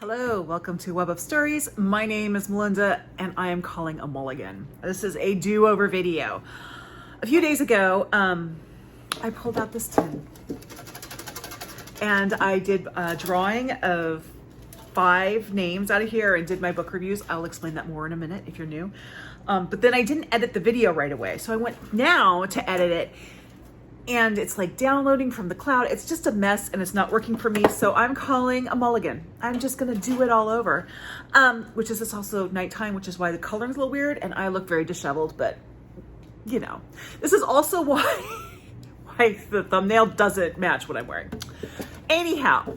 Hello, welcome to Web of Stories. My name is Melinda and I am calling a mulligan. This is a do-over video. A few days ago, I pulled out this tin and I did a drawing of 5 names out of here and did my book reviews. I'll explain that more in a minute if you're new. But then I didn't edit the video right away. So I went now to edit it and it's like downloading from the cloud. It's just a mess and it's not working for me. So I'm calling a mulligan. I'm just gonna do it all over. Which is, it's also nighttime, which is why the coloring's a little weird and I look very disheveled, but you know. This is also why the thumbnail doesn't match what I'm wearing. Anyhow,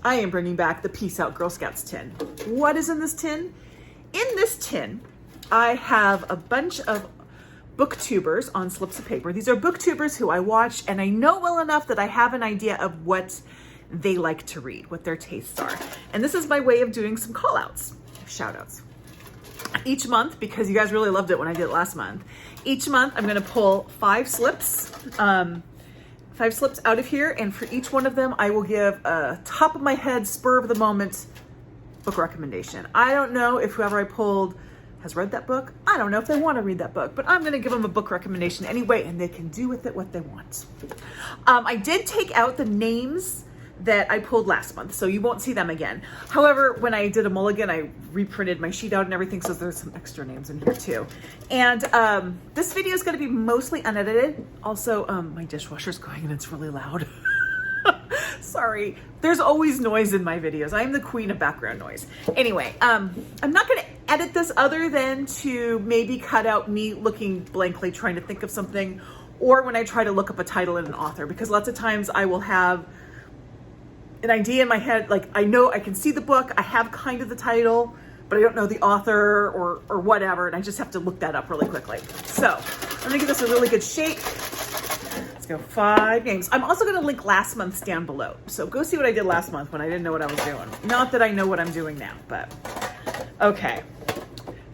I am bringing back the Peace Out Girl Scouts tin. What is in this tin? In this tin, I have a bunch of booktubers on slips of paper. These are booktubers who I watch and I know well enough that I have an idea of what they like to read, what their tastes are. And this is my way of doing some call outs, shout outs. Each month, because you guys really loved it when I did it last month, each month I'm gonna pull 5 slips, 5 slips out of here, and for each one of them I will give a top of my head, spur of the moment book recommendation. I don't know if whoever I pulled has read that book. I don't know if they want to read that book, but I'm going to give them a book recommendation anyway, and they can do with it what they want. I did take out the names that I pulled last month, so you won't see them again. However, when I did a mulligan, I reprinted my sheet out and everything, so there's some extra names in here too. And this video is going to be mostly unedited. Also, my dishwasher's going and it's really loud. Sorry, there's always noise in my videos. I'm the queen of background noise. Anyway, I'm not gonna edit this other than to maybe cut out me looking blankly trying to think of something, or when I try to look up a title and an author, because lots of times I will have an idea in my head, like I know I can see the book, I have kind of the title, but I don't know the author or whatever, and I just have to look that up really quickly. So I'm gonna give this a really good shake. Let's go 5 names. I'm also going to link last month's down below. So go see what I did last month when I didn't know what I was doing. Not that I know what I'm doing now, but okay.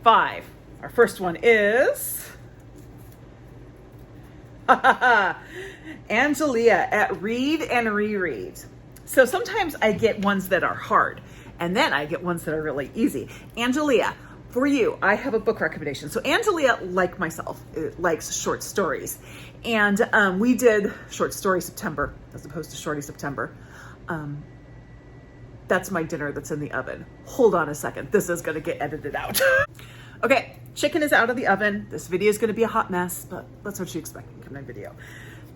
5. Our first one is Angelia at Read and Reread. So sometimes I get ones that are hard and then I get ones that are really easy. Angelia, for you, I have a book recommendation. So Angelia, like myself, likes short stories. And we did Short Story September as opposed to Shorty September. That's my dinner that's in the oven. Hold on a second. This is gonna get edited out. Okay, chicken is out of the oven. This video is gonna be a hot mess, but that's what you expect from my video.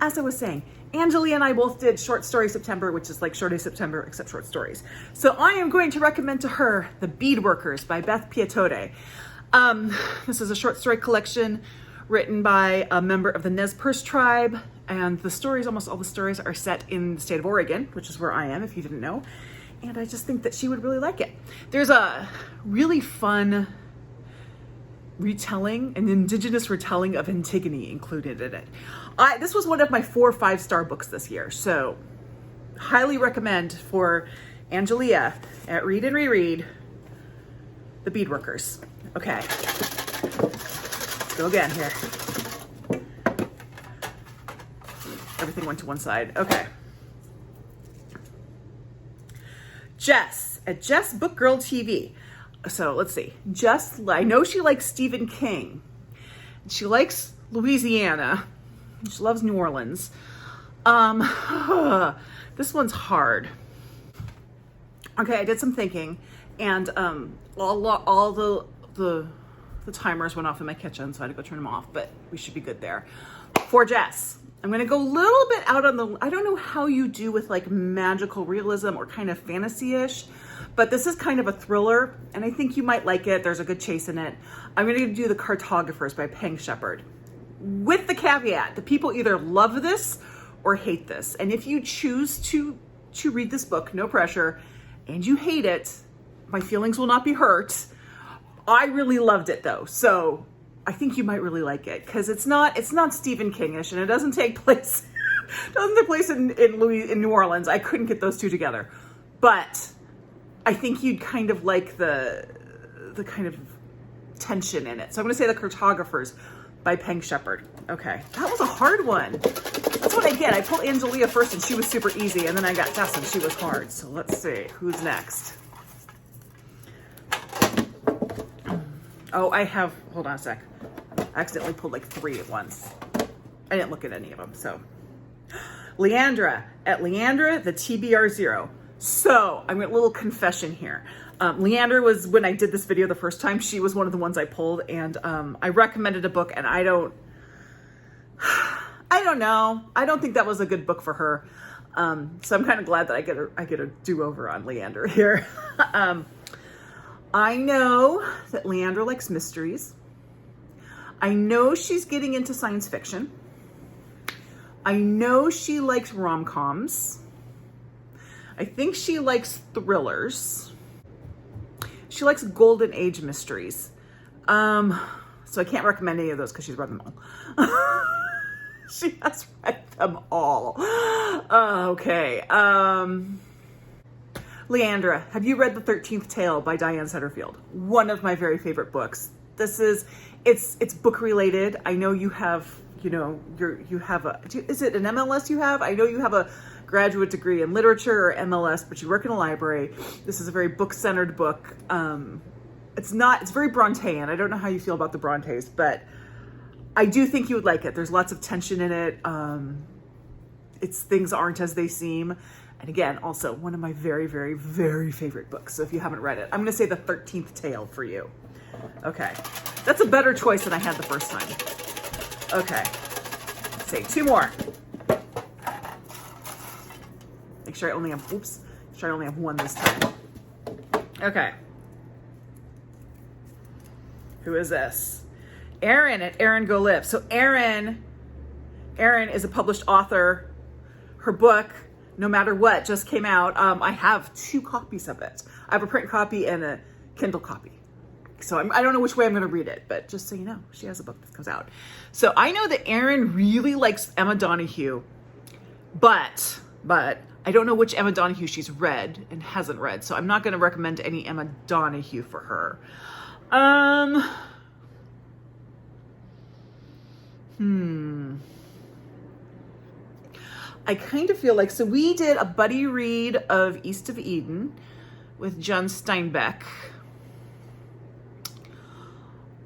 As I was saying, Angelia and I both did Short Story September, which is like Shorty September, except short stories. So I am going to recommend to her The Beadworkers by Beth Piatote. This is a short story collection written by a member of the Nez Perce tribe. And the stories, almost all the stories, are set in the state of Oregon, which is where I am, if you didn't know. And I just think that she would really like it. There's a really fun retelling, an indigenous retelling of Antigone included in it. This was one of my 4 5-star books this year, so highly recommend for Angelia at Read and Reread, The Beadworkers. Okay, let's go again here. Everything went to one side. Okay. Jess at Jess Book Girl TV. So let's see. Jess, I know she likes Stephen King. She likes Louisiana. She loves New Orleans. This one's hard. Okay, I did some thinking, and all the timers went off in my kitchen, so I had to go turn them off. But we should be good there. For Jess, I'm gonna go a little bit out on the. I don't know how you do with like magical realism or kind of fantasy-ish. But this is kind of a thriller, and I think you might like it. There's a good chase in it. I'm going to do The Cartographers by Peng with the caveat that people either love this or hate this. And if you choose to read this book, no pressure, and you hate it, my feelings will not be hurt. I really loved it though, so I think you might really like it because it's not Stephen King-ish, and it doesn't take place in New Orleans. I couldn't get those two together, but I think you'd kind of like the kind of tension in it. So I'm going to say The Cartographers by Peng. Okay, that was a hard one. That's what I get. I pulled Angelia first and she was super easy, and then I got Jess and she was hard. So let's see, who's next? Oh, I have, hold on a sec. I accidentally pulled like 3 at once. I didn't look at any of them, so. Leandra, at Leandra, the TBR0. So, I'm going a little confession here. Leandra was, when I did this video the first time, she was one of the ones I pulled, and I recommended a book, and I don't know. I don't think that was a good book for her. So I'm kind of glad that I get a do-over on Leandra here. I know that Leandra likes mysteries. I know she's getting into science fiction. I know she likes rom-coms. I think she likes thrillers. She likes golden age mysteries. So I can't recommend any of those because she's read them all. She has read them all. Okay. Leandra, have you read The 13th Tale by Diane Setterfield? One of my very favorite books. It's book related. I know you have, you have is it an MLS you have? I know you have a graduate degree in literature or MLS, but you work in a library. This is a very book-centered book. It's very Brontean. I don't know how you feel about the Brontes, but I do think you would like it. There's lots of tension in it. Things aren't as they seem. And again, also one of my very, very, very favorite books. So if you haven't read it, I'm going to say The 13th Tale for you. Okay. That's a better choice than I had the first time. Okay. Let's say 2 more. Make sure I only have, make sure I only have 1 this time. Okay. Who is this? Erin at Erin Go Live. So Erin is a published author. Her book, No Matter What, just came out. I have 2 copies of it. I have a print copy and a Kindle copy. So I don't know which way I'm going to read it, but just so you know, she has a book that comes out. So I know that Erin really likes Emma Donoghue, but I don't know which Emma Donoghue she's read and hasn't read. So I'm not going to recommend any Emma Donoghue for her. I kind of feel like, so we did a buddy read of East of Eden with John Steinbeck.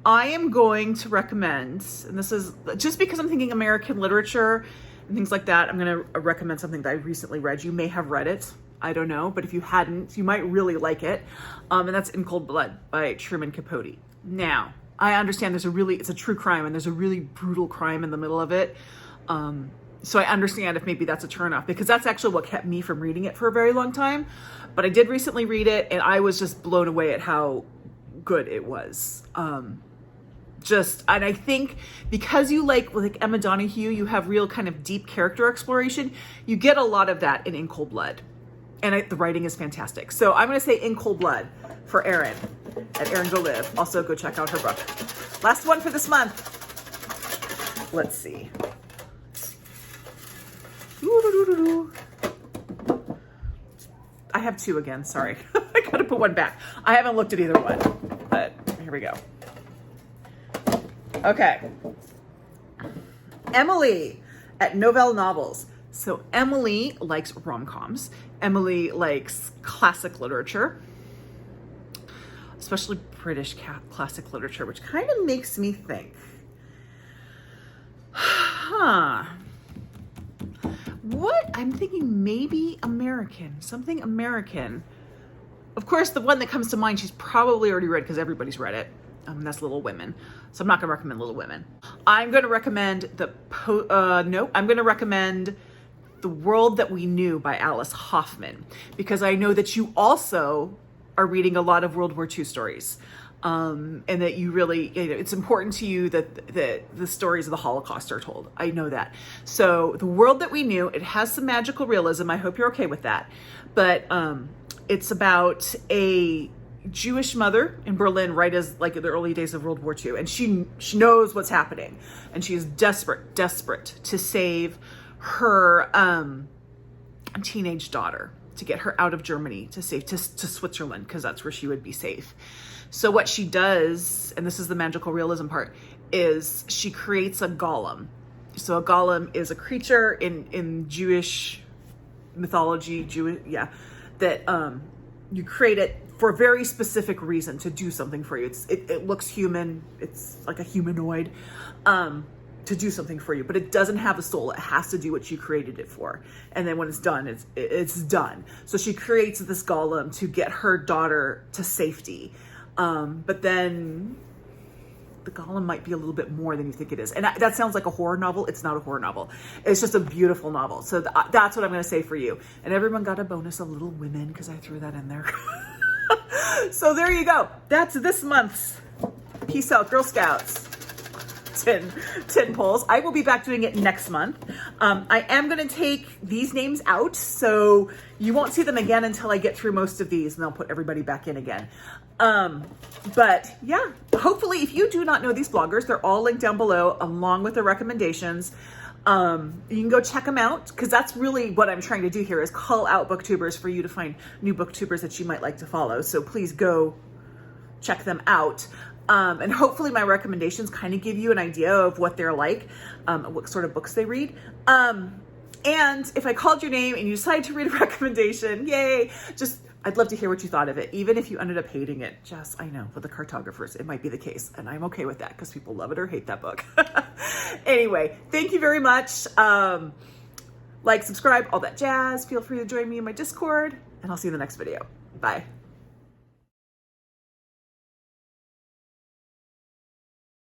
I am going to recommend, and this is just because I'm thinking American literature and things like that, I'm going to recommend something that I recently read. You may have read it. I don't know. But if you hadn't, you might really like it. And that's In Cold Blood by Truman Capote. Now, I understand it's a true crime and there's a really brutal crime in the middle of it. So I understand if maybe that's a turnoff, because that's actually what kept me from reading it for a very long time. But I did recently read it and I was just blown away at how good it was. And I think because you like Emma Donoghue, you have real kind of deep character exploration. You get a lot of that in Cold Blood. And the writing is fantastic. So I'm going to say In Cold Blood for Erin at Erin Go Live. Also go check out her book. Last one for this month. Let's see. I have 2 again, sorry. I gotta put 1 back. I haven't looked at either one, but here we go. Okay. Emily at Novell Novels. So Emily likes rom-coms. Emily likes classic literature, especially British classic literature, which kind of makes me think, what? I'm thinking maybe American, something American. Of course, the one that comes to mind, she's probably already read because everybody's read it. That's Little Women. So I'm not going to recommend Little Women. I'm going to recommend I'm going to recommend The World That We Knew by Alice Hoffman, because I know that you also are reading a lot of World War II stories. And that you really, it's important to you that the stories of the Holocaust are told. I know that. So The World That We Knew, it has some magical realism. I hope you're okay with that. But it's about a Jewish mother in Berlin, right as in the early days of World War II. And she knows what's happening. And she is desperate to save her teenage daughter, to get her out of Germany, to Switzerland, because that's where she would be safe. So what she does, and this is the magical realism part, is she creates a golem. So a golem is a creature in Jewish mythology, that you create it for a very specific reason to do something for you. It looks human. It's like a humanoid to do something for you, but it doesn't have a soul. It has to do what you created it for. And then when it's done, it's done. So she creates this golem to get her daughter to safety. But then the golem might be a little bit more than you think it is. And that sounds like a horror novel. It's not a horror novel. It's just a beautiful novel. So that's what I'm going to say for you. And everyone got a bonus of Little Women because I threw that in there. So there you go. That's this month's Peace Out Girl Scouts 10 polls. I will be back doing it next month. I am going to take these names out, so you won't see them again until I get through most of these, and I'll put everybody back in again. But yeah, hopefully if you do not know these bloggers, they're all linked down below along with the recommendations. You can go check them out, because that's really what I'm trying to do here, is call out booktubers for you to find new booktubers that you might like to follow. So please go check them out. And hopefully my recommendations kind of give you an idea of what they're like, what sort of books they read. And if I called your name and you decided to read a recommendation, yay, I'd love to hear what you thought of it. Even if you ended up hating it, I know with the Cartographers, it might be the case. And I'm okay with that because people love it or hate that book. Anyway, thank you very much. Like, subscribe, all that jazz. Feel free to join me in my Discord, and I'll see you in the next video. Bye.